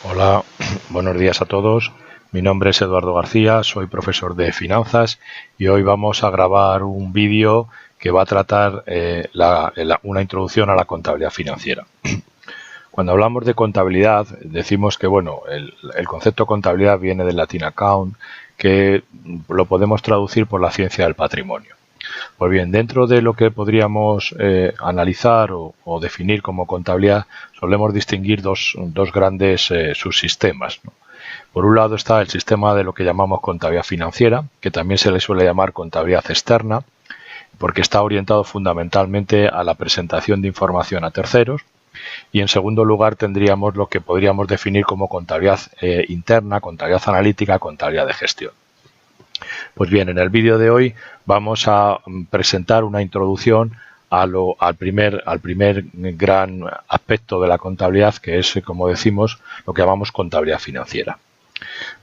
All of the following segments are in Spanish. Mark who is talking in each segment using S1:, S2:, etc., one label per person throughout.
S1: Hola, buenos días a todos. Mi nombre es Eduardo García, soy profesor de finanzas y hoy vamos a grabar un vídeo que va a tratar una introducción a la contabilidad financiera. Cuando hablamos de contabilidad, decimos que el concepto contabilidad viene del latín account, que lo podemos traducir por la ciencia del patrimonio. Pues bien, dentro de lo que podríamos analizar o definir como contabilidad, solemos distinguir dos grandes subsistemas, ¿no? Por un lado está el sistema de lo que llamamos contabilidad financiera, que también se le suele llamar contabilidad externa, porque está orientado fundamentalmente a la presentación de información a terceros. Y en segundo lugar tendríamos lo que podríamos definir como contabilidad interna, contabilidad analítica, contabilidad de gestión. Pues bien, en el vídeo de hoy vamos a presentar una introducción al primer gran aspecto de la contabilidad, que es, como decimos, lo que llamamos contabilidad financiera.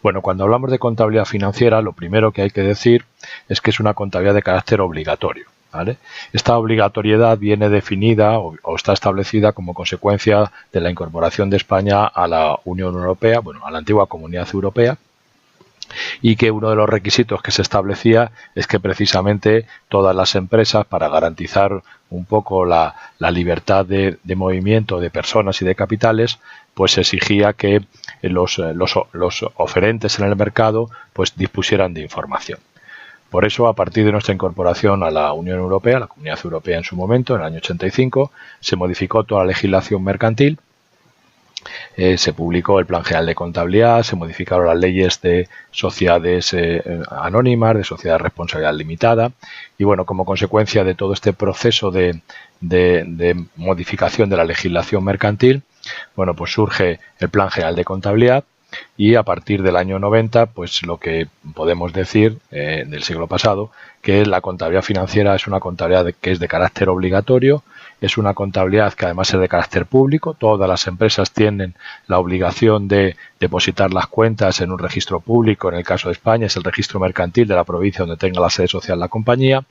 S1: Bueno, cuando hablamos de contabilidad financiera, lo primero que hay que decir es que es una contabilidad de carácter obligatorio, ¿vale? Esta obligatoriedad viene definida o está establecida como consecuencia de la incorporación de España a la Unión Europea, a la antigua Comunidad Europea, y que uno de los requisitos que se establecía es que precisamente todas las empresas, para garantizar un poco la libertad de movimiento de personas y de capitales, pues se exigía que los oferentes en el mercado pues dispusieran de información. Por eso, a partir de nuestra incorporación a la Unión Europea, la Comunidad Europea en su momento, en el año 85, se modificó toda la legislación mercantil. Se publicó el Plan General de Contabilidad, se modificaron las leyes de sociedades anónimas, de sociedades de responsabilidad limitada, y como consecuencia de todo este proceso de modificación de la legislación mercantil, pues surge el Plan General de Contabilidad. Y a partir del año 90, pues lo que podemos decir del siglo pasado, que la contabilidad financiera es una contabilidad que es de carácter obligatorio, es una contabilidad que además es de carácter público. Todas las empresas tienen la obligación de depositar las cuentas en un registro público. En el caso de España es el registro mercantil de la provincia donde tenga la sede social la compañía,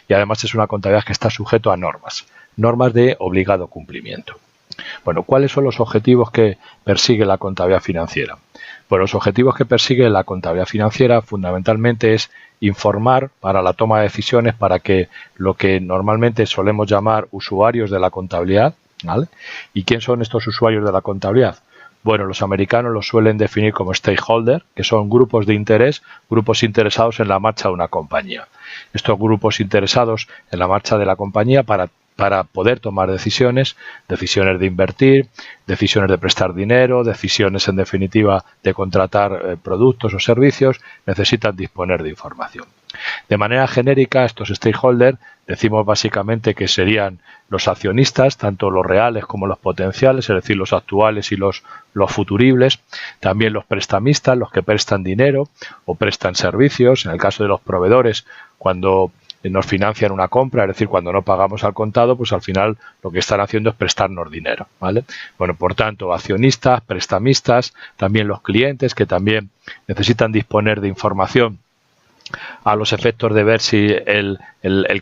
S1: y además es una contabilidad que está sujeto a normas de obligado cumplimiento. Bueno, ¿cuáles son los objetivos que persigue la contabilidad financiera? Pues los objetivos que persigue la contabilidad financiera fundamentalmente es informar para la toma de decisiones para que lo que normalmente solemos llamar usuarios de la contabilidad, ¿vale? ¿Y quién son estos usuarios de la contabilidad? Bueno, los americanos los suelen definir como stakeholder, que son grupos de interés, grupos interesados en la marcha de una compañía. Estos grupos interesados en la marcha de la compañía para poder tomar decisiones de invertir, decisiones de prestar dinero, decisiones en definitiva de contratar productos o servicios, necesitan disponer de información. De manera genérica, estos stakeholders decimos básicamente que serían los accionistas, tanto los reales como los potenciales, es decir, los actuales y los futuribles, también los prestamistas, los que prestan dinero o prestan servicios, en el caso de los proveedores, cuando nos financian una compra, es decir, cuando no pagamos al contado, pues al final lo que están haciendo es prestarnos dinero, ¿vale? Bueno, por tanto, accionistas, prestamistas, también los clientes que también necesitan disponer de información a los efectos de ver si el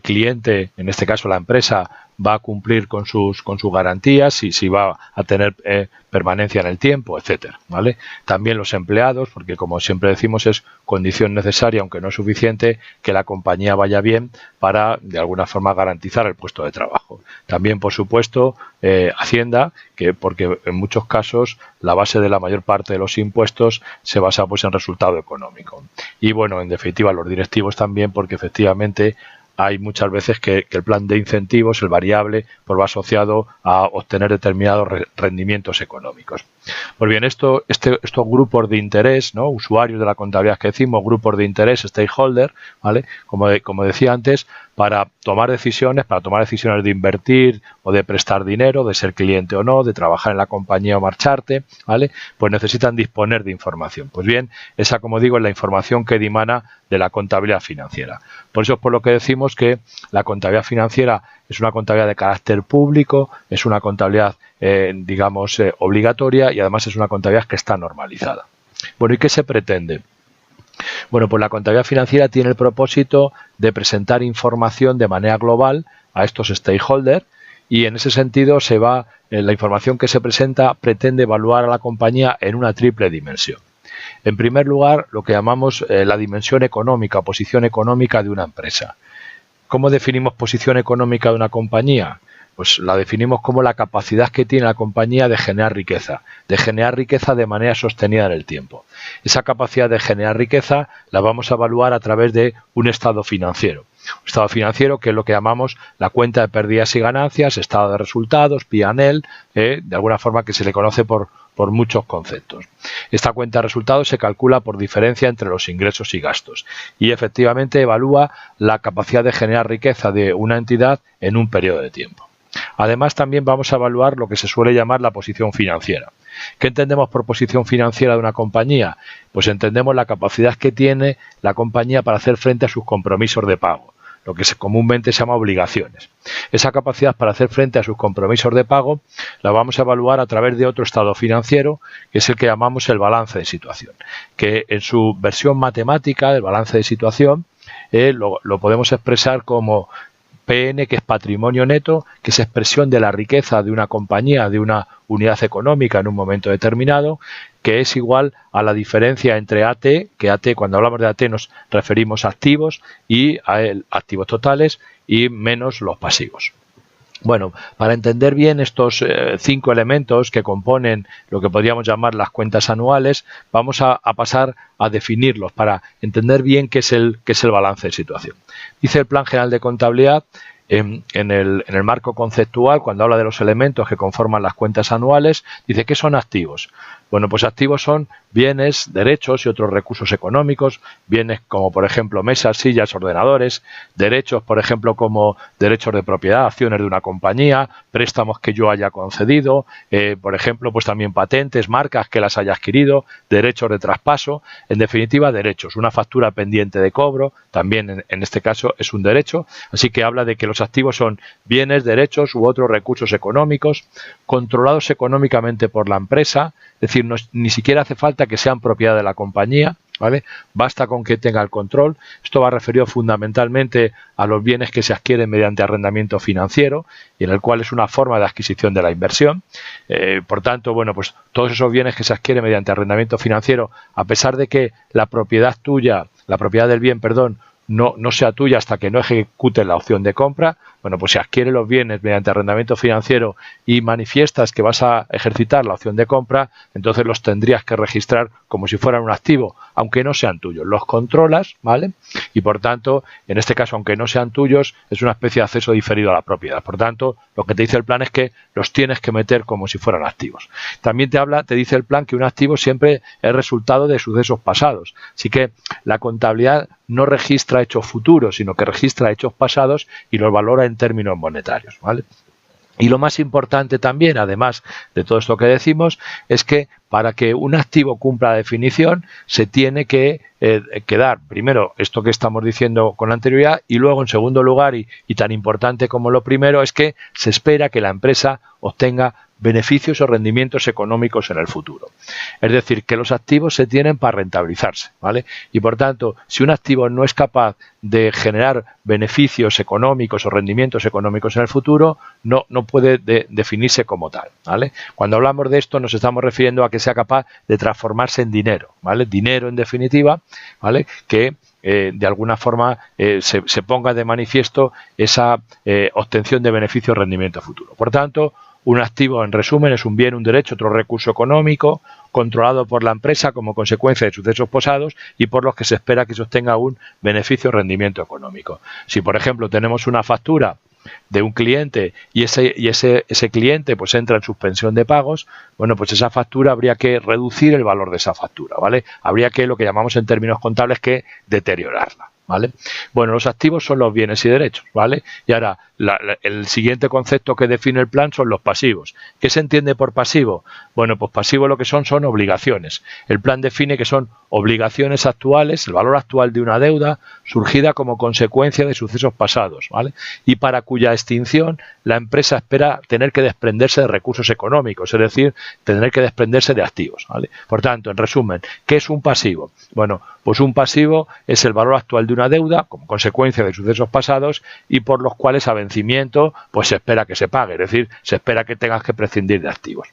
S1: cliente, en este caso la empresa, va a cumplir con sus garantías, si va a tener permanencia en el tiempo, etcétera, ¿vale? También los empleados, porque como siempre decimos es condición necesaria, aunque no suficiente, que la compañía vaya bien para de alguna forma garantizar el puesto de trabajo. También, por supuesto, Hacienda, porque en muchos casos la base de la mayor parte de los impuestos se basa pues en resultado económico. Y bueno, en definitiva los directivos también, porque efectivamente hay muchas veces que el plan de incentivos, el variable, pues va asociado a obtener determinados rendimientos económicos. Pues bien, estos grupos de interés, ¿no? Usuarios de la contabilidad que decimos, grupos de interés, stakeholder, ¿vale? Como decía antes, para tomar decisiones de invertir o de prestar dinero, de ser cliente o no, de trabajar en la compañía o marcharte, ¿vale? Pues necesitan disponer de información. Pues bien, esa, como digo, es la información que dimana de la contabilidad financiera. Por eso es por lo que decimos que la contabilidad financiera es una contabilidad de carácter público, es una contabilidad, obligatoria, y además es una contabilidad que está normalizada. Bueno, ¿y qué se pretende? Bueno, pues la contabilidad financiera tiene el propósito de presentar información de manera global a estos stakeholders y en ese sentido la información que se presenta pretende evaluar a la compañía en una triple dimensión. En primer lugar, lo que llamamos la dimensión económica, posición económica de una empresa. ¿Cómo definimos posición económica de una compañía? Pues la definimos como la capacidad que tiene la compañía de generar riqueza de manera sostenida en el tiempo. Esa capacidad de generar riqueza la vamos a evaluar a través de un estado financiero. Un estado financiero que es lo que llamamos la cuenta de pérdidas y ganancias, estado de resultados, P&L, de alguna forma que se le conoce por muchos conceptos. Esta cuenta de resultados se calcula por diferencia entre los ingresos y gastos y efectivamente evalúa la capacidad de generar riqueza de una entidad en un periodo de tiempo. Además, también vamos a evaluar lo que se suele llamar la posición financiera. ¿Qué entendemos por posición financiera de una compañía? Pues entendemos la capacidad que tiene la compañía para hacer frente a sus compromisos de pago, lo que comúnmente se llama obligaciones. Esa capacidad para hacer frente a sus compromisos de pago la vamos a evaluar a través de otro estado financiero, que es el que llamamos el balance de situación, que en su versión matemática del balance de situación lo podemos expresar como PN, que es patrimonio neto, que es expresión de la riqueza de una compañía, de una unidad económica en un momento determinado, que es igual a la diferencia entre AT, que AT, cuando hablamos de AT nos referimos a activos y a activos totales, y menos los pasivos. Bueno, para entender bien estos 5 elementos que componen lo que podríamos llamar las cuentas anuales, vamos a pasar a definirlos para entender bien qué es el balance de situación. Dice el Plan General de Contabilidad, en el marco conceptual, cuando habla de los elementos que conforman las cuentas anuales, dice ¿qué son activos? Bueno, pues activos son bienes, derechos y otros recursos económicos, bienes como por ejemplo mesas, sillas, ordenadores, derechos por ejemplo como derechos de propiedad, acciones de una compañía, préstamos que yo haya concedido, por ejemplo pues también patentes, marcas que las haya adquirido, derechos de traspaso, en definitiva derechos, una factura pendiente de cobro, también en este caso es un derecho, así que habla de que los activos son bienes, derechos u otros recursos económicos controlados económicamente por la empresa, es decir, ni siquiera hace falta que sean propiedad de la compañía, ¿vale? Basta con que tenga el control. Esto va referido fundamentalmente a los bienes que se adquieren mediante arrendamiento financiero y en el cual es una forma de adquisición de la inversión. Por tanto, bueno, pues todos esos bienes que se adquieren mediante arrendamiento financiero, a pesar de que la propiedad del bien, no sea tuya hasta que no ejecutes la opción de compra, bueno, pues si adquieres los bienes mediante arrendamiento financiero y manifiestas que vas a ejercitar la opción de compra, entonces los tendrías que registrar como si fueran un activo, aunque no sean tuyos. Los controlas, ¿vale? Y por tanto, en este caso, aunque no sean tuyos, es una especie de acceso diferido a la propiedad. Por tanto, lo que te dice el plan es que los tienes que meter como si fueran activos. También te dice el plan que un activo siempre es resultado de sucesos pasados. Así que la contabilidad no registra hechos futuros, sino que registra hechos pasados y los valora en términos monetarios, ¿vale? Y lo más importante también, además de todo esto que decimos, es que para que un activo cumpla la definición se tiene que dar primero esto que estamos diciendo con anterioridad y luego en segundo lugar y tan importante como lo primero es que se espera que la empresa obtenga beneficios o rendimientos económicos en el futuro. Es decir, que los activos se tienen para rentabilizarse, ¿vale? Y por tanto, si un activo no es capaz de generar beneficios económicos o rendimientos económicos en el futuro, no puede definirse como tal, ¿vale? Cuando hablamos de esto nos estamos refiriendo a que sea capaz de transformarse en dinero, ¿vale? Dinero en definitiva, ¿vale? Que de alguna forma se ponga de manifiesto esa obtención de beneficio o rendimiento futuro. Por tanto, un activo, en resumen, es un bien, un derecho, otro recurso económico controlado por la empresa como consecuencia de sucesos pasados y por los que se espera que se obtenga un beneficio o rendimiento económico. Si, por ejemplo, tenemos una factura de un cliente y ese cliente pues entra en suspensión de pagos, bueno, pues esa factura habría que reducir el valor de esa factura, ¿vale? Habría que, lo que llamamos en términos contables, que deteriorarla, ¿vale? Bueno, los activos son los bienes y derechos, ¿vale? Y ahora, el siguiente concepto que define el plan son los pasivos. ¿Qué se entiende por pasivo? Bueno, pues pasivo lo que son obligaciones. El plan define que son obligaciones actuales, el valor actual de una deuda surgida como consecuencia de sucesos pasados, ¿vale? Y para cuya extinción la empresa espera tener que desprenderse de recursos económicos, es decir, tener que desprenderse de activos, ¿vale? Por tanto, en resumen, ¿qué es un pasivo? Bueno, pues un pasivo es el valor actual de de una deuda como consecuencia de sucesos pasados y por los cuales a vencimiento pues se espera que se pague, es decir, se espera que tengas que prescindir de activos.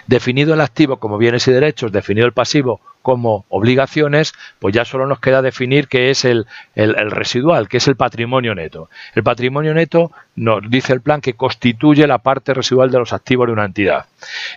S1: Definido el activo como bienes y derechos, definido el pasivo como obligaciones, pues ya solo nos queda definir qué es el residual, que es el patrimonio neto. El patrimonio neto, nos dice el plan, que constituye la parte residual de los activos de una entidad.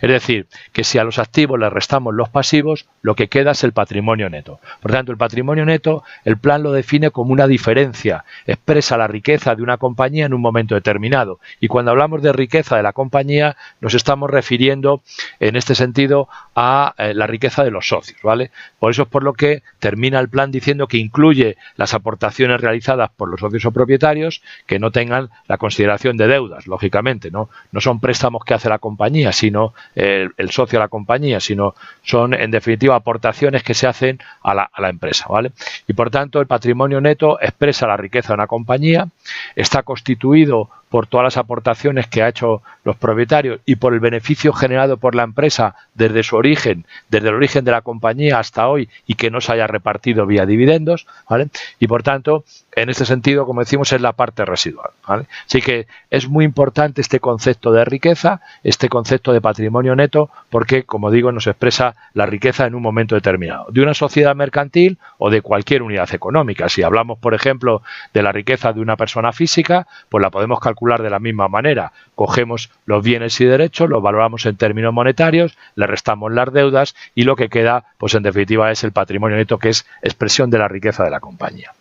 S1: Es decir, que si a los activos le restamos los pasivos, lo que queda es el patrimonio neto. Por tanto, el patrimonio neto, el plan lo define como una diferencia, expresa la riqueza de una compañía en un momento determinado. Y cuando hablamos de riqueza de la compañía, nos estamos refiriendo, en este sentido, a la riqueza de los socios, ¿vale? Por eso es por lo que termina el plan diciendo que incluye las aportaciones realizadas por los socios o propietarios que no tengan la consideración de deudas, lógicamente, no son préstamos que hace la compañía, sino el socio a la compañía, sino son, en definitiva, aportaciones que se hacen a la empresa, ¿vale? Y por tanto, el patrimonio neto expresa la riqueza de una compañía, está constituido por todas las aportaciones que ha hecho los propietarios y por el beneficio generado por la empresa desde su origen, desde el origen de la compañía hasta hoy y que no se haya repartido vía dividendos, ¿vale? Y por tanto, en este sentido, como decimos, es la parte residual, ¿vale? Así que es muy importante este concepto de riqueza, este concepto de patrimonio neto, porque, como digo, nos expresa la riqueza en un momento determinado, de una sociedad mercantil o de cualquier unidad económica. Si hablamos, por ejemplo, de la riqueza de una persona física, pues la podemos calcular de la misma manera. Cogemos los bienes y derechos, los valoramos en términos monetarios, le restamos las deudas y lo que queda, pues en definitiva, es el patrimonio neto, que es expresión de la riqueza de la compañía.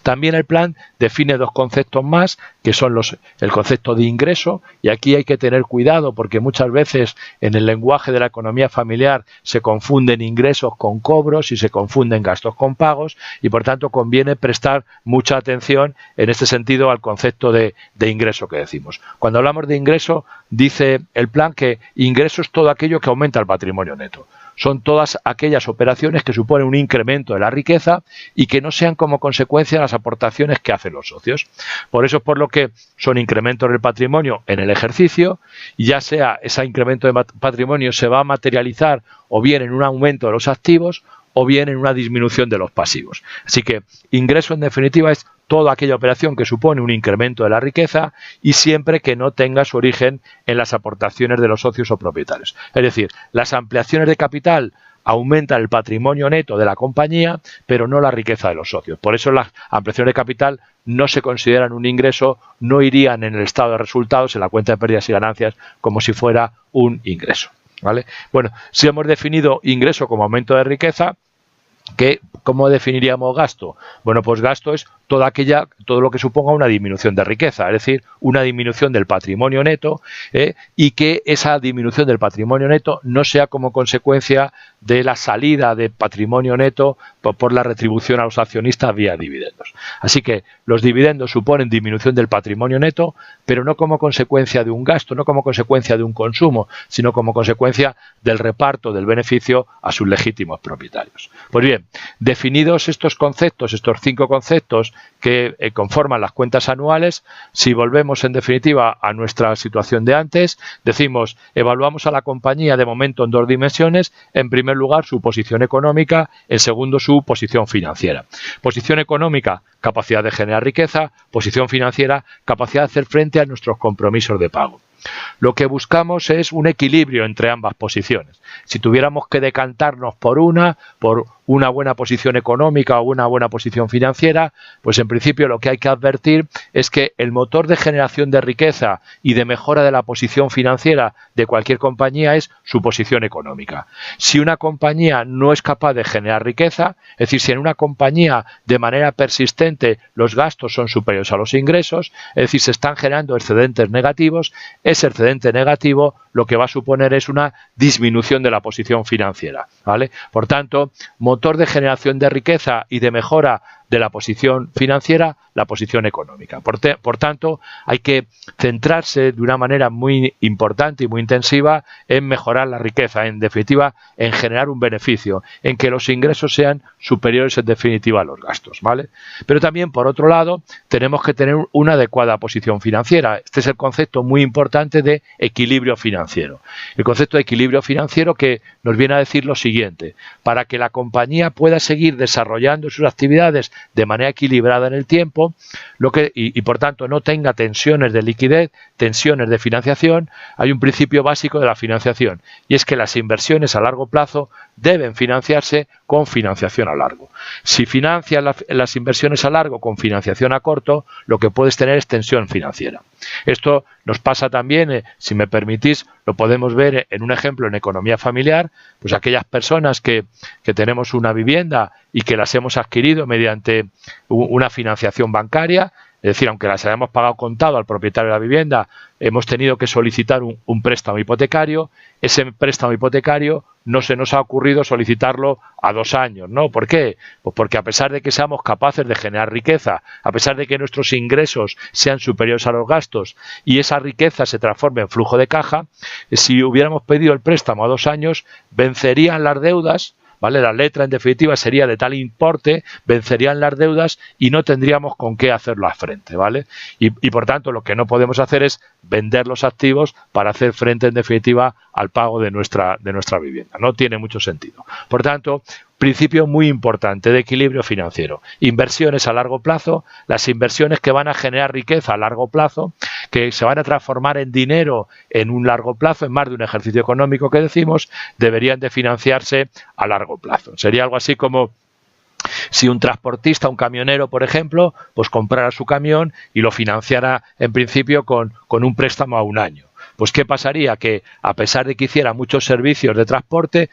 S1: También el plan define dos conceptos más, que son el concepto de ingreso, y aquí hay que tener cuidado porque muchas veces en el lenguaje de la economía familiar se confunden ingresos con cobros y se confunden gastos con pagos, y por tanto conviene prestar mucha atención en este sentido al concepto de ingreso que decimos. Cuando hablamos de ingreso, dice el plan que ingreso es todo aquello que aumenta el patrimonio neto. Son todas aquellas operaciones que suponen un incremento de la riqueza y que no sean como consecuencia de las aportaciones que hacen los socios. Por eso es por lo que son incrementos del patrimonio en el ejercicio, y ya sea ese incremento de patrimonio se va a materializar o bien en un aumento de los activos o bien en una disminución de los pasivos. Así que ingreso, en definitiva, es toda aquella operación que supone un incremento de la riqueza y siempre que no tenga su origen en las aportaciones de los socios o propietarios. Es decir, las ampliaciones de capital aumentan el patrimonio neto de la compañía, pero no la riqueza de los socios. Por eso las ampliaciones de capital no se consideran un ingreso, no irían en el estado de resultados, en la cuenta de pérdidas y ganancias, como si fuera un ingreso, ¿vale? Bueno, si hemos definido ingreso como aumento de riqueza, ¿cómo definiríamos gasto? Bueno, pues gasto es todo lo que suponga una disminución de riqueza, es decir, una disminución del patrimonio neto, y que esa disminución del patrimonio neto no sea como consecuencia de la salida de patrimonio neto por la retribución a los accionistas vía dividendos. Así que los dividendos suponen disminución del patrimonio neto, pero no como consecuencia de un gasto, no como consecuencia de un consumo, sino como consecuencia del reparto del beneficio a sus legítimos propietarios. Pues bien, definidos estos conceptos, estos 5 conceptos que conforman las cuentas anuales, si volvemos en definitiva a nuestra situación de antes, decimos, evaluamos a la compañía de momento en 2 dimensiones, en primer lugar su posición económica, en segundo su posición financiera. Posición económica, capacidad de generar riqueza; posición financiera, capacidad de hacer frente a nuestros compromisos de pago. Lo que buscamos es un equilibrio entre ambas posiciones. Si tuviéramos que decantarnos por una buena posición económica o una buena posición financiera, pues en principio lo que hay que advertir es que el motor de generación de riqueza y de mejora de la posición financiera de cualquier compañía es su posición económica. Si una compañía no es capaz de generar riqueza, es decir, si en una compañía de manera persistente los gastos son superiores a los ingresos, es decir, se están generando excedentes negativos, ese excedente negativo lo que va a suponer es una disminución de la posición financiera, ¿vale? Por tanto, motor de generación de riqueza y de mejora de la posición financiera, la posición económica. Por tanto, hay que centrarse de una manera muy importante y muy intensiva en mejorar la riqueza, en definitiva, en generar un beneficio, en que los ingresos sean superiores en definitiva a los gastos, ¿vale? Pero también, por otro lado, tenemos que tener una adecuada posición financiera. Este es el concepto muy importante de equilibrio financiero. El concepto de equilibrio financiero que nos viene a decir lo siguiente: para que la compañía pueda seguir desarrollando sus actividades de manera equilibrada en el tiempo, y por tanto no tenga tensiones de liquidez, tensiones de financiación. Hay un principio básico de la financiación, y es que las inversiones a largo plazo deben financiarse con financiación a largo. Si financias las inversiones a largo con financiación a corto, lo que puedes tener es tensión financiera. Esto nos pasa también, si me permitís, lo podemos ver en un ejemplo en economía familiar, pues aquellas personas que tenemos una vivienda y que las hemos adquirido mediante una financiación bancaria. Es decir, aunque las hayamos pagado contado al propietario de la vivienda, hemos tenido que solicitar un préstamo hipotecario. Ese préstamo hipotecario no se nos ha ocurrido solicitarlo a 2 años, ¿no? ¿Por qué? Pues porque a pesar de que seamos capaces de generar riqueza, a pesar de que nuestros ingresos sean superiores a los gastos y esa riqueza se transforme en flujo de caja, si hubiéramos pedido el préstamo a 2 años, vencerían las deudas, ¿vale? La letra, en definitiva, sería de tal importe, vencerían las deudas y no tendríamos con qué hacerlo a frente, ¿vale? Y por tanto, lo que no podemos hacer es vender los activos para hacer frente, en definitiva, al pago de nuestra vivienda. No tiene mucho sentido. Por tanto, principio muy importante de equilibrio financiero. Inversiones a largo plazo, las inversiones que van a generar riqueza a largo plazo, que se van a transformar en dinero en un largo plazo, en más de un ejercicio económico que decimos, deberían de financiarse a largo plazo. Sería algo así como si un transportista, un camionero, por ejemplo, pues comprara su camión y lo financiara en principio con un préstamo a 1 año. Pues ¿qué pasaría? Que a pesar de que hiciera muchos servicios de transporte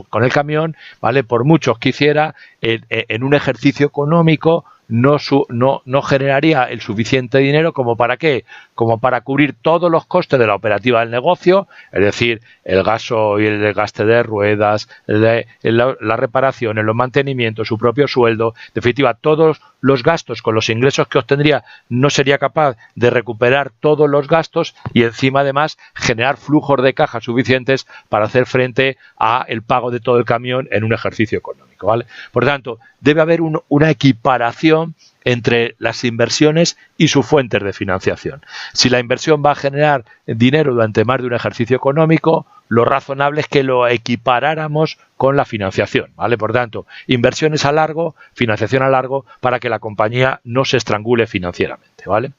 S1: con el camión, ¿vale? Por muchos que hiciera, en un ejercicio económico no generaría el suficiente dinero como para ¿qué? Como para cubrir todos los costes de la operativa del negocio, es decir, el gasoil, el desgaste de ruedas, la reparación, los mantenimientos, su propio sueldo, en definitiva, todos los gastos con los ingresos que obtendría, no sería capaz de recuperar todos los gastos y encima además generar flujos de caja suficientes para hacer frente a el pago de todo el camión en un ejercicio económico, ¿vale? Por tanto, debe haber una equiparación entre las inversiones y sus fuentes de financiación. Si la inversión va a generar dinero durante más de un ejercicio económico, lo razonable es que lo equiparáramos con la financiación, ¿vale? Por tanto, inversiones a largo, financiación a largo, para que la compañía no se estrangule financieramente, ¿vale?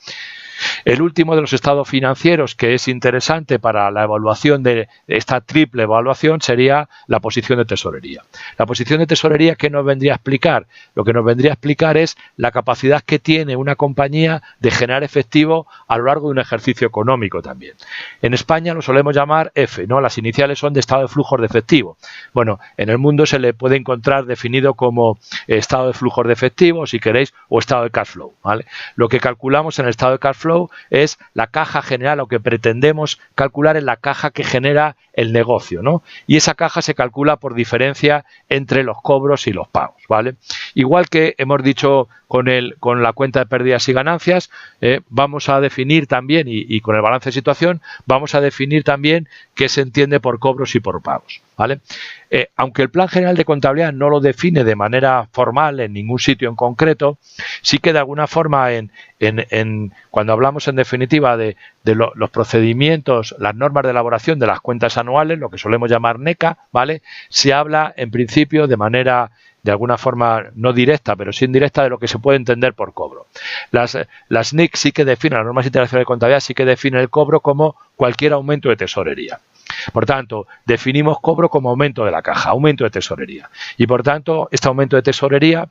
S1: El último de los estados financieros que es interesante para la evaluación de esta triple evaluación sería la posición de tesorería. La posición de tesorería, ¿qué nos vendría a explicar? Lo que nos vendría a explicar es la capacidad que tiene una compañía de generar efectivo a lo largo de un ejercicio económico también. En España lo solemos llamar F, ¿no? Las iniciales son de estado de flujos de efectivo. Bueno, en el mundo se le puede encontrar definido como estado de flujos de efectivo, si queréis, o estado de cash flow, ¿vale? Lo que calculamos en el estado de cash flow es la caja general, lo que pretendemos calcular es la caja que genera el negocio, ¿no? Y esa caja se calcula por diferencia entre los cobros y los pagos, ¿vale? Igual que hemos dicho con la cuenta de pérdidas y ganancias, vamos a definir también, y con el balance de situación, vamos a definir también qué se entiende por cobros y por pagos, ¿vale? Aunque el Plan General de Contabilidad no lo define de manera formal en ningún sitio en concreto, sí que de alguna forma cuando hablamos en definitiva de los procedimientos, las normas de elaboración de las cuentas anuales, lo que solemos llamar NECA, ¿vale? Se habla en principio de manera, de alguna forma no directa, pero sí indirecta, de lo que se puede entender por cobro. Las NIC sí que definen, las normas internacionales de contabilidad sí que definen el cobro como cualquier aumento de tesorería. Por tanto, definimos cobro como aumento de la caja, aumento de tesorería. Y por tanto, este aumento de tesorería,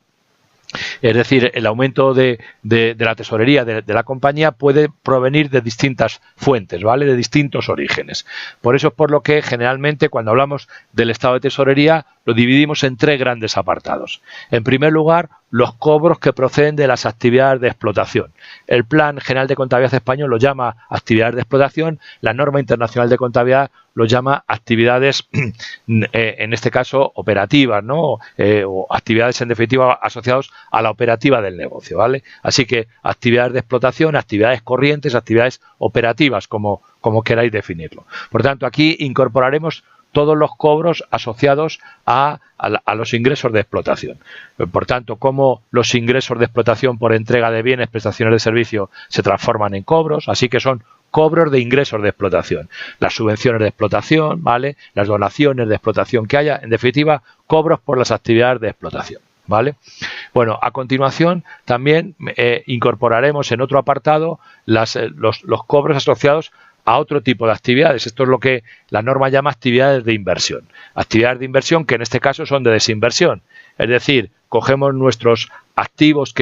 S1: es decir, el aumento de la tesorería de la compañía puede provenir de distintas fuentes, ¿vale? De distintos orígenes. Por eso es por lo que generalmente cuando hablamos del estado de tesorería lo dividimos en 3 grandes apartados. En primer lugar, los cobros que proceden de las actividades de explotación. El Plan General de Contabilidad español lo llama actividades de explotación, la norma internacional de contabilidad lo llama actividades, en este caso, operativas, ¿no? O actividades, en definitiva, asociadas a la operativa del negocio, ¿vale? Así que actividades de explotación, actividades corrientes, actividades operativas, como queráis definirlo. Por tanto, aquí incorporaremos todos los cobros asociados a los ingresos de explotación. Por tanto, cómo los ingresos de explotación por entrega de bienes, prestaciones de servicio se transforman en cobros, así que son cobros de ingresos de explotación. Las subvenciones de explotación, ¿vale? Las donaciones de explotación que haya, en definitiva, cobros por las actividades de explotación. ¿vale? Bueno, a continuación también incorporaremos en otro apartado los cobros asociados a otro tipo de actividades. Esto es lo que la norma llama actividades de inversión. Actividades de inversión que en este caso son de desinversión. Es decir, cogemos nuestros activos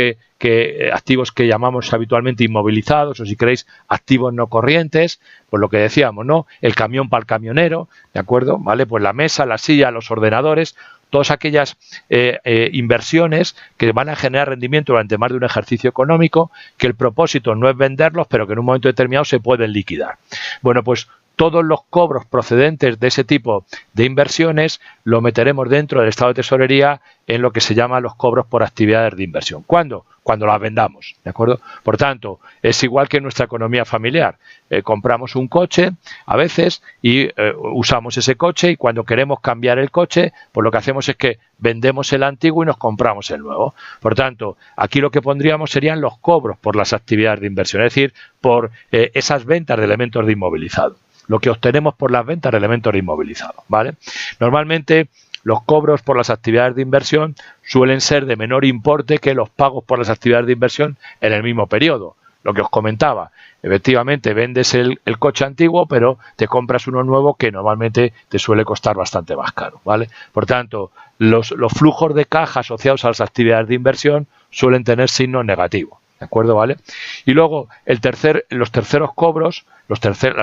S1: activos que llamamos habitualmente inmovilizados, o si queréis, activos no corrientes, pues lo que decíamos, ¿no? El camión para el camionero, ¿de acuerdo? ¿Vale? Pues la mesa, la silla, los ordenadores, todas aquellas inversiones que van a generar rendimiento durante más de un ejercicio económico, que el propósito no es venderlos, pero que en un momento determinado se pueden liquidar. Bueno, pues todos los cobros procedentes de ese tipo de inversiones lo meteremos dentro del estado de tesorería en lo que se llama los cobros por actividades de inversión. ¿Cuándo? Cuando las vendamos, ¿de acuerdo? Por tanto, es igual que en nuestra economía familiar. Compramos un coche a veces y usamos ese coche, y cuando queremos cambiar el coche, pues lo que hacemos es que vendemos el antiguo y nos compramos el nuevo. Por tanto, aquí lo que pondríamos serían los cobros por las actividades de inversión, es decir, por esas ventas de elementos de inmovilizado. Lo que obtenemos por las ventas de elementos de inmovilizado, ¿vale? Normalmente los cobros por las actividades de inversión suelen ser de menor importe que los pagos por las actividades de inversión en el mismo periodo. Lo que os comentaba, efectivamente vendes el coche antiguo, pero te compras uno nuevo que normalmente te suele costar bastante más caro, ¿vale? Por tanto, los flujos de caja asociados a las actividades de inversión suelen tener signos negativos, ¿de acuerdo? ¿Vale? Y luego los terceros cobros, las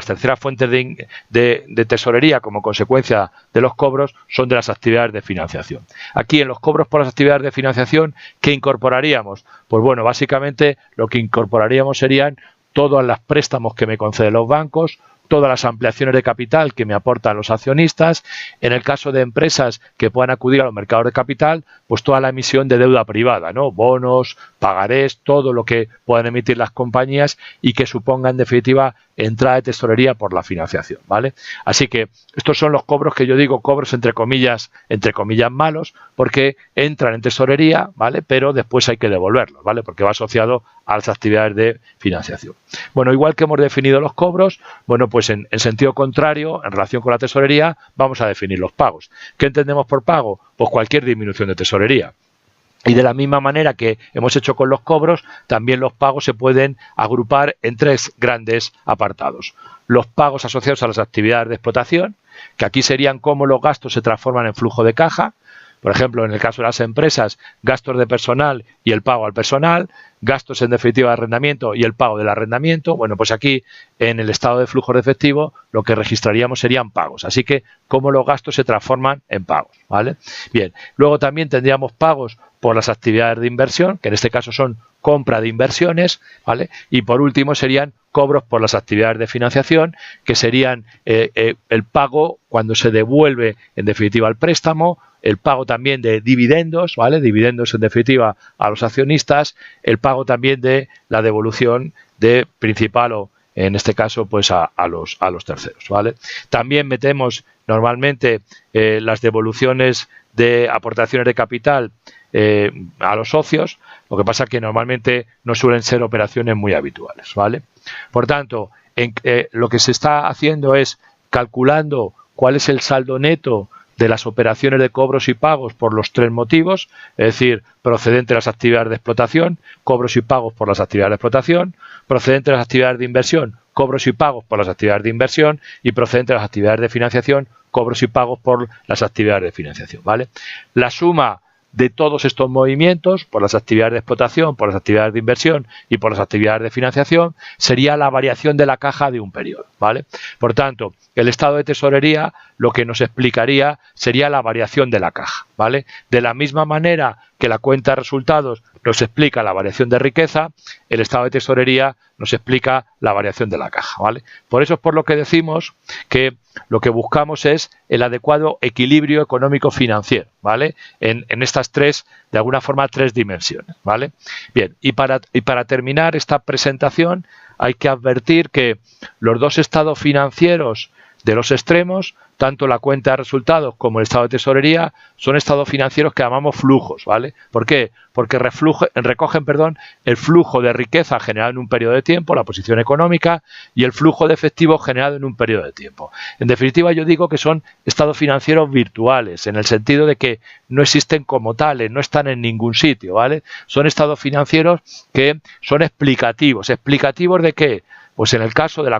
S1: terceras fuentes de tesorería como consecuencia de los cobros son de las actividades de financiación. Aquí en los cobros por las actividades de financiación, ¿qué incorporaríamos? Pues bueno, básicamente lo que incorporaríamos serían todos los préstamos que me conceden los bancos, todas las ampliaciones de capital que me aportan los accionistas, en el caso de empresas que puedan acudir a los mercados de capital, pues toda la emisión de deuda privada, ¿no? Bonos, pagarés, todo lo que puedan emitir las compañías y que suponga en definitiva entrada de tesorería por la financiación, ¿vale? Así que estos son los cobros que yo digo cobros entre comillas malos, porque entran en tesorería, ¿vale? Pero después hay que devolverlos, ¿vale? Porque va asociado a las actividades de financiación. Bueno, igual que hemos definido los cobros, bueno, pues en sentido contrario, en relación con la tesorería, vamos a definir los pagos. ¿Qué entendemos por pago? Pues cualquier disminución de tesorería. Y de la misma manera que hemos hecho con los cobros, también los pagos se pueden agrupar en tres grandes apartados. Los pagos asociados a las actividades de explotación, que aquí serían cómo los gastos se transforman en flujo de caja. Por ejemplo, en el caso de las empresas, gastos de personal y el pago al personal, gastos en definitiva de arrendamiento y el pago del arrendamiento. Bueno, pues aquí en el estado de flujos de efectivo lo que registraríamos serían pagos. Así que cómo los gastos se transforman en pagos, ¿vale? Bien, luego también tendríamos pagos por las actividades de inversión, que en este caso son compra de inversiones, ¿vale? Y por último serían cobros por las actividades de financiación, que serían el pago cuando se devuelve en definitiva el préstamo, el pago también de dividendos, ¿vale? Dividendos en definitiva a los accionistas, el pago también de la devolución de principal o en este caso pues a los terceros, ¿vale? También metemos normalmente las devoluciones de aportaciones de capital a los socios, lo que pasa que normalmente no suelen ser operaciones muy habituales, ¿vale? Por tanto, lo que se está haciendo es calculando cuál es el saldo neto de las operaciones de cobros y pagos por los tres motivos, es decir, procedente de las actividades de explotación, cobros y pagos por las actividades de explotación, procedente de las actividades de inversión, cobros y pagos por las actividades de inversión y procedente de las actividades de financiación, cobros y pagos por las actividades de financiación, ¿vale? La suma de todos estos movimientos, por las actividades de explotación, por las actividades de inversión y por las actividades de financiación, sería la variación de la caja de un periodo, ¿vale? Por tanto, el estado de tesorería lo que nos explicaría sería la variación de la caja, ¿vale? De la misma manera que la cuenta de resultados nos explica la variación de riqueza, el estado de tesorería nos explica la variación de la caja, ¿vale? Por eso es por lo que decimos que lo que buscamos es el adecuado equilibrio económico-financiero, ¿vale? En estas tres, de alguna forma, tres dimensiones, ¿vale? Bien, y para terminar esta presentación hay que advertir que los dos estados financieros de los extremos, tanto la cuenta de resultados como el estado de tesorería son estados financieros que llamamos flujos, ¿vale? ¿Por qué? Porque recogen el flujo de riqueza generado en un periodo de tiempo, la posición económica, y el flujo de efectivo generado en un periodo de tiempo. En definitiva, yo digo que son estados financieros virtuales, en el sentido de que no existen como tales, no están en ningún sitio, ¿vale? Son estados financieros que son explicativos. ¿Explicativos de qué? Pues en el caso de la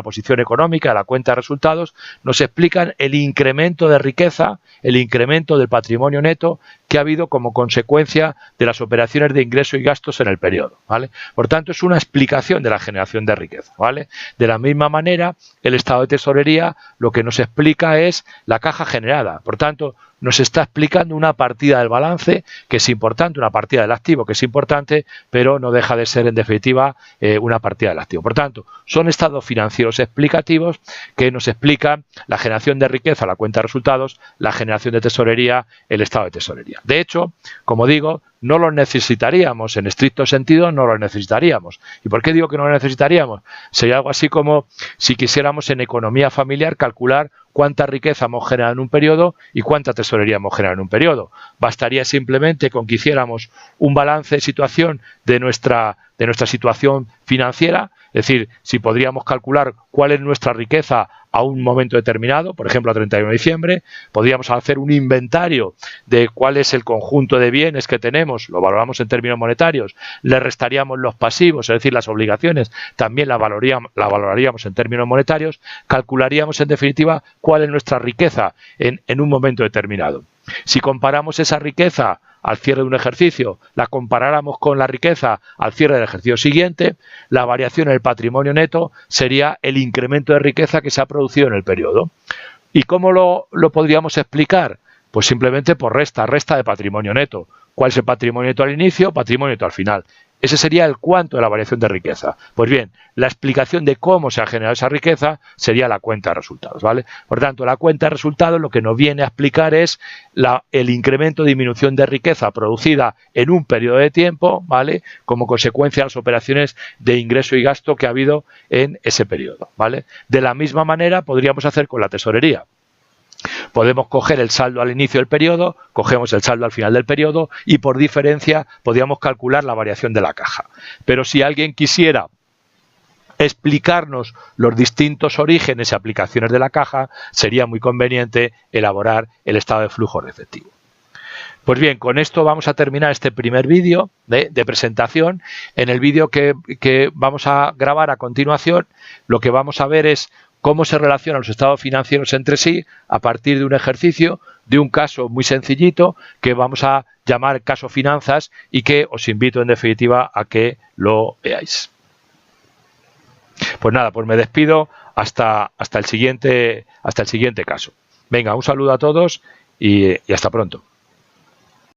S1: posición económica, de la cuenta de resultados, nos explican el incremento de riqueza, el incremento del patrimonio neto que ha habido como consecuencia de las operaciones de ingresos y gastos en el periodo, ¿vale? Por tanto, es una explicación de la generación de riqueza, ¿vale? De la misma manera, el estado de tesorería lo que nos explica es la caja generada. Por tanto, nos está explicando una partida del balance que es importante, una partida del activo que es importante, pero no deja de ser, en definitiva, una partida del activo. Por tanto, son estados financieros explicativos que nos explican la generación de riqueza, la cuenta de resultados, la generación de tesorería, el estado de tesorería. De hecho, como digo, no los necesitaríamos, en estricto sentido no los necesitaríamos. ¿Y por qué digo que no los necesitaríamos? Sería algo así como si quisiéramos en economía familiar calcular cuánta riqueza hemos generado en un periodo y cuánta tesorería hemos generado en un periodo. Bastaría simplemente con que hiciéramos un balance de situación de nuestra situación financiera, es decir, si podríamos calcular cuál es nuestra riqueza a un momento determinado, por ejemplo a 31 de diciembre, podríamos hacer un inventario de cuál es el conjunto de bienes que tenemos, lo valoramos en términos monetarios, le restaríamos los pasivos, es decir, las obligaciones, también la valoraríamos en términos monetarios, calcularíamos en definitiva cuál es nuestra riqueza en un momento determinado. Si comparamos esa riqueza al cierre de un ejercicio, la comparáramos con la riqueza al cierre del ejercicio siguiente, la variación en el patrimonio neto sería el incremento de riqueza que se ha producido en el periodo. ¿Y cómo lo podríamos explicar? Pues simplemente por resta de patrimonio neto. ¿Cuál es el patrimonio neto al inicio? Patrimonio neto al final. Ese sería el cuánto de la variación de riqueza. Pues bien, la explicación de cómo se ha generado esa riqueza sería la cuenta de resultados, ¿vale? Por tanto, la cuenta de resultados lo que nos viene a explicar es el incremento o disminución de riqueza producida en un periodo de tiempo, ¿vale? Como consecuencia de las operaciones de ingreso y gasto que ha habido en ese periodo, ¿vale? De la misma manera podríamos hacer con la tesorería. Podemos coger el saldo al inicio del periodo, cogemos el saldo al final del periodo y por diferencia podríamos calcular la variación de la caja. Pero si alguien quisiera explicarnos los distintos orígenes y aplicaciones de la caja, sería muy conveniente elaborar el estado de flujo de efectivo. Pues bien, con esto vamos a terminar este primer vídeo de presentación. En el vídeo que vamos a grabar a continuación, lo que vamos a ver es cómo se relacionan los estados financieros entre sí a partir de un ejercicio, de un caso muy sencillito que vamos a llamar caso finanzas y que os invito en definitiva a que lo veáis. Pues nada, pues me despido hasta el siguiente caso. Venga, un saludo a todos y hasta pronto.